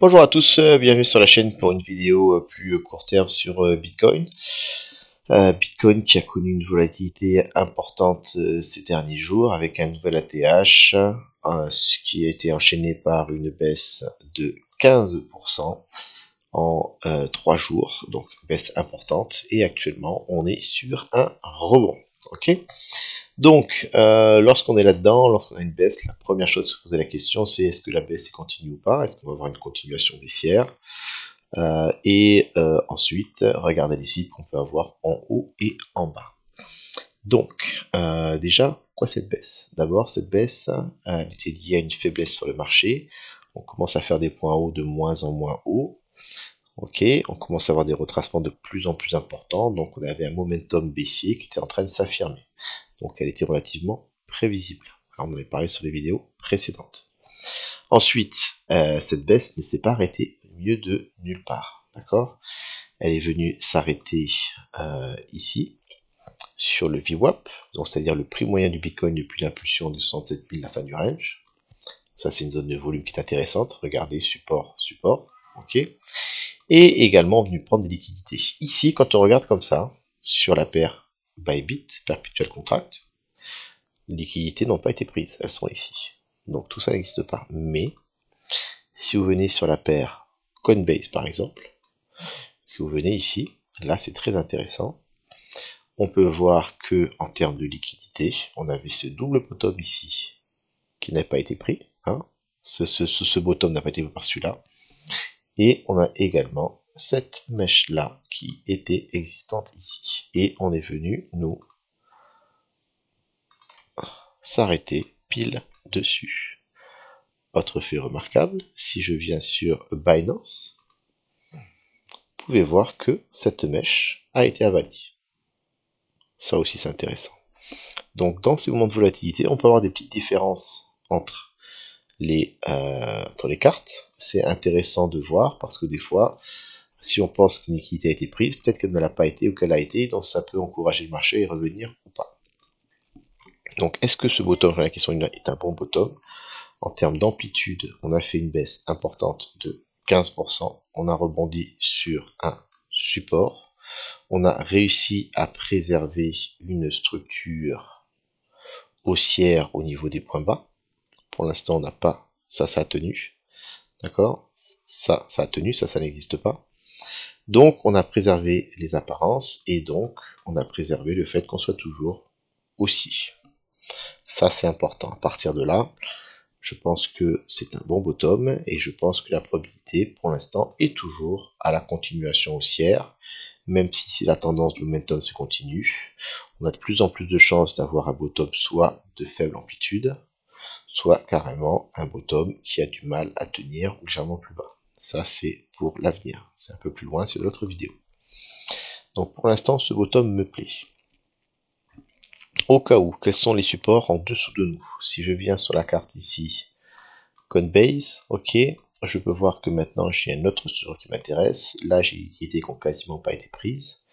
Bonjour à tous, bienvenue sur la chaîne pour une vidéo plus court terme sur Bitcoin. Bitcoin qui a connu une volatilité importante ces derniers jours avec un nouvel ATH, ce qui a été enchaîné par une baisse de 15% en 3 jours, donc baisse importante, et actuellement on est sur un rebond. Ok. Donc, lorsqu'on est là-dedans, lorsqu'on a une baisse, la première chose à se poser la question, c'est est-ce que la baisse est continue ou pas? Est-ce qu'on va avoir une continuation baissière? Ensuite, regardez les cibles qu'on peut avoir en haut et en bas. Donc, déjà, quoi cette baisse? D'abord, cette baisse, elle était liée à une faiblesse sur le marché. On commence à faire des points hauts de moins en moins hauts. Ok, on commence à avoir des retracements de plus en plus importants. Donc, on avait un momentum baissier qui était en train de s'affirmer. Donc elle était relativement prévisible. Alors, on en avait parlé sur les vidéos précédentes. Ensuite, cette baisse ne s'est pas arrêtée au milieu de nulle part. D'accord? Elle est venue s'arrêter ici, sur le VWAP, donc c'est-à-dire le prix moyen du Bitcoin depuis l'impulsion de 67 000 la fin du range. Ça, c'est une zone de volume qui est intéressante. Regardez, support, support. Ok. Et également venu prendre des liquidités. Ici, quand on regarde comme ça, sur la paire Bybit, Perpetual Contract, les liquidités n'ont pas été prises, elles sont ici. Donc tout ça n'existe pas. Mais si vous venez sur la paire Coinbase par exemple, si vous venez ici, là c'est très intéressant. On peut voir que en termes de liquidité, on avait ce double bottom ici qui n'a pas été pris. Hein. Ce bottom n'a pas été pris par celui-là. Et on a également cette mèche là qui était existante ici. Et on est venu nous s'arrêter pile dessus. Autre fait remarquable, si je viens sur Binance, vous pouvez voir que cette mèche a été avalée. Ça aussi c'est intéressant. Donc dans ces moments de volatilité, on peut avoir des petites différences entre les cartes. C'est intéressant de voir parce que des fois, si on pense qu'une liquidité a été prise, peut-être qu'elle ne l'a pas été ou qu'elle a été, donc ça peut encourager le marché à revenir ou pas. Donc est-ce que ce bottom, la question est un bon bottom? En termes d'amplitude, on a fait une baisse importante de 15%. On a rebondi sur un support. On a réussi à préserver une structure haussière au niveau des points bas. Pour l'instant, on n'a pas. Ça a tenu. D'accord? Ça a tenu. Ça n'existe pas. Donc, on a préservé les apparences et donc, on a préservé le fait qu'on soit toujours haussier. Ça, c'est important. À partir de là, je pense que c'est un bon bottom et je pense que la probabilité pour l'instant est toujours à la continuation haussière, même si la tendance du momentum se continue. On a de plus en plus de chances d'avoir un bottom soit de faible amplitude, soit carrément un bottom qui a du mal à tenir légèrement plus bas. Ça c'est pour l'avenir, c'est un peu plus loin, c'est l'autre vidéo. Donc pour l'instant ce bottom me plaît. Au cas où, quels sont les supports en dessous de nous? Si je viens sur la carte ici, Coinbase, ok, je peux voir que maintenant j'ai une autre structure qui m'intéresse. Là, j'ai des liquidités qui n'ont quasiment pas été prises.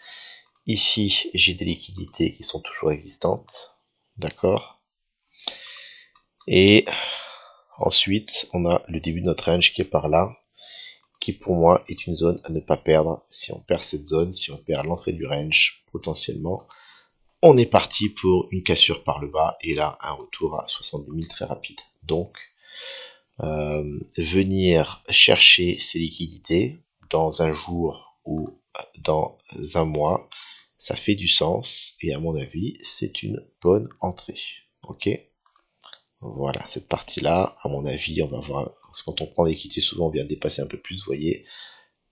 Ici, j'ai des liquidités qui sont toujours existantes. D'accord. Et ensuite, on a le début de notre range qui est par là, qui pour moi est une zone à ne pas perdre. Si on perd cette zone, si on perd l'entrée du range, potentiellement, on est parti pour une cassure par le bas et là, un retour à 70 000 très rapide. Donc, venir chercher ces liquidités dans un jour ou dans un mois, ça fait du sens et à mon avis, c'est une bonne entrée. Ok, voilà, cette partie-là, à mon avis, on va voir, quand on prend l'équité, souvent on vient dépasser un peu plus, vous voyez,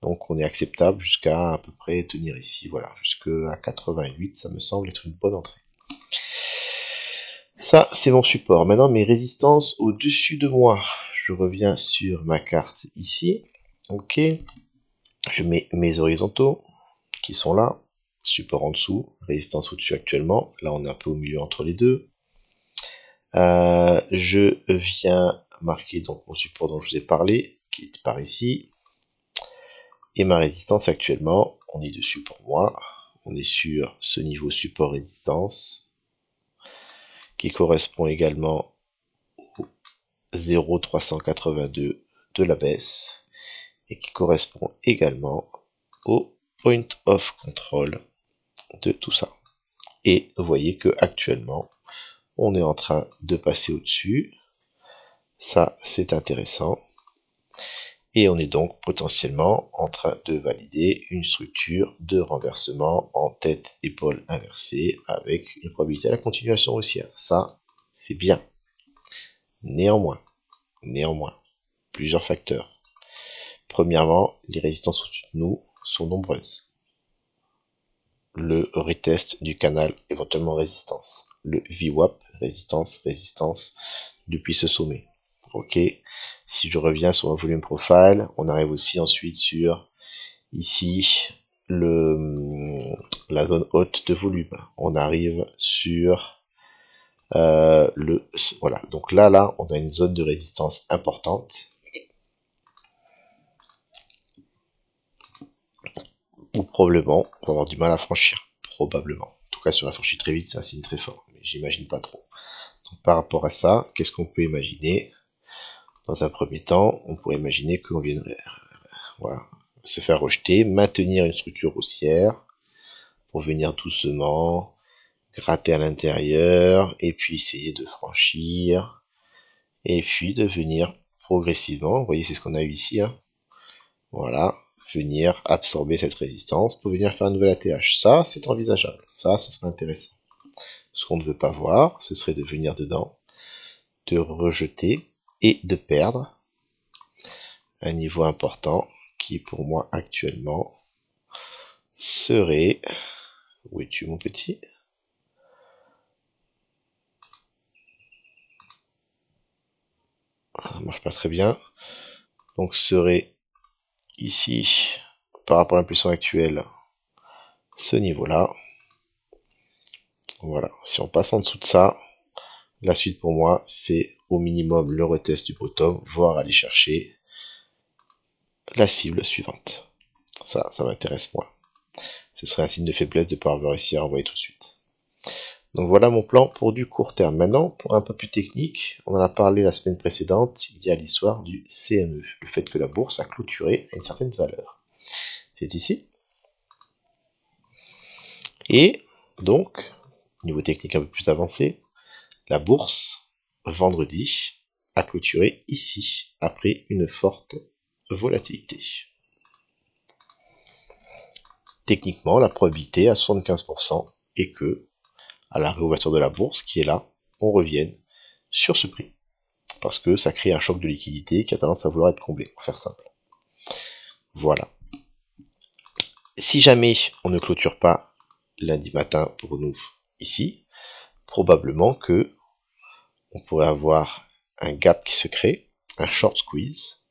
donc on est acceptable jusqu'à à peu près tenir ici, voilà, jusqu'à 88, ça me semble être une bonne entrée. Ça, c'est mon support. Maintenant, mes résistances au-dessus de moi. Je reviens sur ma carte ici. Ok. Je mets mes horizontaux qui sont là. Support en dessous, résistance au-dessus actuellement. Là, on est un peu au milieu entre les deux. Je viens marquer donc mon support dont je vous ai parlé, qui est par ici. Et ma résistance actuellement, on est dessus pour moi. On est sur ce niveau support-résistance qui correspond également 0,382 de la baisse et qui correspond également au point of control de tout ça. Et vous voyez que actuellement, on est en train de passer au-dessus. Ça, c'est intéressant. Et on est donc potentiellement en train de valider une structure de renversement en tête-épaule inversée avec une probabilité à la continuation haussière. Ça, c'est bien. Néanmoins, plusieurs facteurs. Premièrement, les résistances au-dessus de nous sont nombreuses. Le retest du canal, éventuellement résistance. Le VWAP, résistance, depuis ce sommet. Ok, si je reviens sur un volume profile, on arrive aussi ensuite sur ici la zone haute de volume. On arrive sur voilà. Donc là, on a une zone de résistance importante où probablement on va avoir du mal à franchir. Probablement. En tout cas, si on la franchit très vite, c'est un signe très fort. Mais j'imagine pas trop. Donc, par rapport à ça, qu'est-ce qu'on peut imaginer? Dans un premier temps, on pourrait imaginer qu'on viendrait voilà, se faire rejeter, maintenir une structure haussière pour venir doucement gratter à l'intérieur et puis essayer de franchir et puis de venir progressivement, vous voyez c'est ce qu'on a eu ici, hein, voilà, venir absorber cette résistance pour venir faire un nouvel ATH. Ça, c'est envisageable, ça, ce serait intéressant. Ce qu'on ne veut pas voir, ce serait de venir dedans, de rejeter et de perdre un niveau important qui pour moi actuellement serait... Où es-tu mon petit? Ça marche pas très bien. Donc serait ici, par rapport à l'impulsion actuelle, ce niveau-là. Voilà. Si on passe en dessous de ça, la suite pour moi, c'est au minimum le retest du bottom, voire aller chercher la cible suivante. Ça m'intéresse moins. Ce serait un signe de faiblesse de ne pas avoir réussi à renvoyer tout de suite. Donc voilà mon plan pour du court terme. Maintenant, pour un peu plus technique, on en a parlé la semaine précédente, il y a l'histoire du CME, le fait que la bourse a clôturé à une certaine valeur. C'est ici. Et donc, niveau technique un peu plus avancé, la bourse, vendredi, a clôturé ici, après une forte volatilité. Techniquement, la probabilité à 75% est que, à la réouverture de la bourse, qui est là, on revienne sur ce prix. Parce que ça crée un choc de liquidité qui a tendance à vouloir être comblé, pour faire simple. Voilà. Si jamais on ne clôture pas lundi matin pour nous ici, probablement que on pourrait avoir un gap qui se crée, un short squeeze,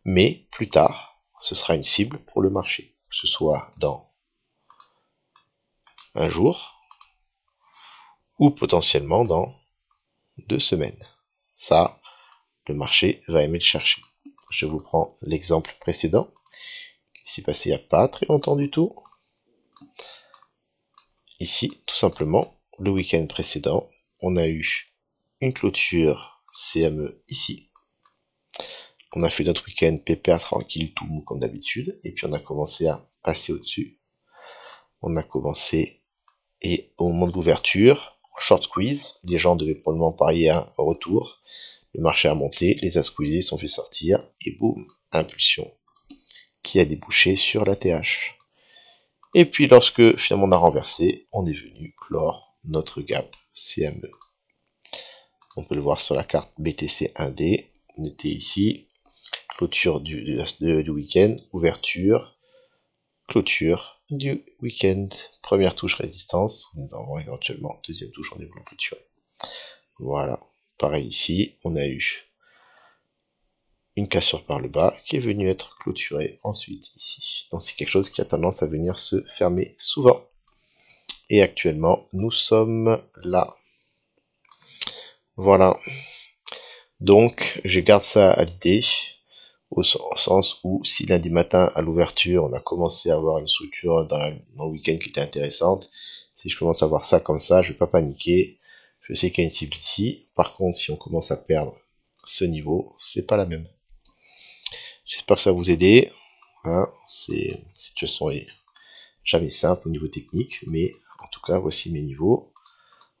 mais plus tard, ce sera une cible pour le marché, que ce soit dans un jour ou potentiellement dans 2 semaines. Ça, le marché va aimer le chercher. Je vous prends l'exemple précédent qui s'est passé il n'y a pas très longtemps du tout. Ici, tout simplement, le week-end précédent, on a eu une clôture CME ici. On a fait notre week-end pépère, tranquille, tout mou comme d'habitude. Et puis on a commencé à passer au-dessus. On a commencé, et au moment de l'ouverture, short squeeze, les gens devaient probablement parier un retour. Le marché a monté, les a squeezés, sont fait sortir, et boum, impulsion, qui a débouché sur la TH. Et puis lorsque finalement on a renversé, on est venu clore notre gap CME. On peut le voir sur la carte BTC 1D. On était ici, clôture du week-end, ouverture, clôture du week-end. Première touche résistance, nous avons éventuellement deuxième touche, on est voulu clôturer. Voilà, pareil ici, on a eu une cassure par le bas qui est venue être clôturée ensuite ici. Donc c'est quelque chose qui a tendance à venir se fermer souvent. Et actuellement, nous sommes là. Voilà. Donc, je garde ça à l'idée, au sens où si lundi matin à l'ouverture, on a commencé à avoir une structure dans le week-end qui était intéressante, si je commence à voir ça comme ça, je ne vais pas paniquer. Je sais qu'il y a une cible ici. Par contre, si on commence à perdre ce niveau, c'est pas la même. J'espère que ça va vous aider. Hein, la situation est jamais simple au niveau technique, mais en tout cas, voici mes niveaux.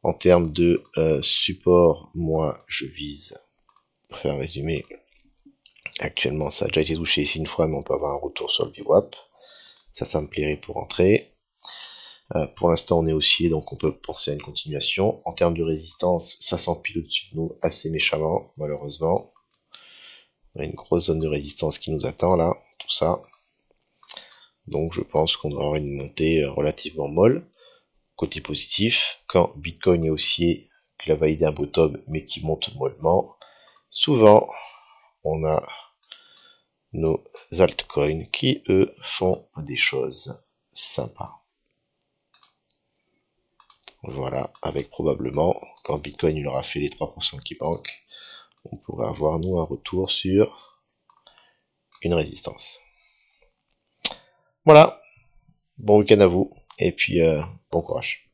En termes de support, moi, je vise, pour faire un résumé, actuellement, ça a déjà été touché ici une fois, mais on peut avoir un retour sur le VWAP. Ça me plairait pour entrer. Pour l'instant, on est haussier, donc on peut penser à une continuation. En termes de résistance, ça s'empile au-dessus de nous assez méchamment, malheureusement. On a une grosse zone de résistance qui nous attend là, tout ça. Donc je pense qu'on doit avoir une montée relativement molle. Côté positif, quand Bitcoin est haussier, qu'il a validé un bottom, mais qui monte mollement, souvent, on a nos altcoins qui, eux, font des choses sympas. Voilà, avec probablement, quand Bitcoin il aura fait les 3% qui manquent, on pourrait avoir, nous, un retour sur une résistance. Voilà, bon week-end à vous, et puis bon courage.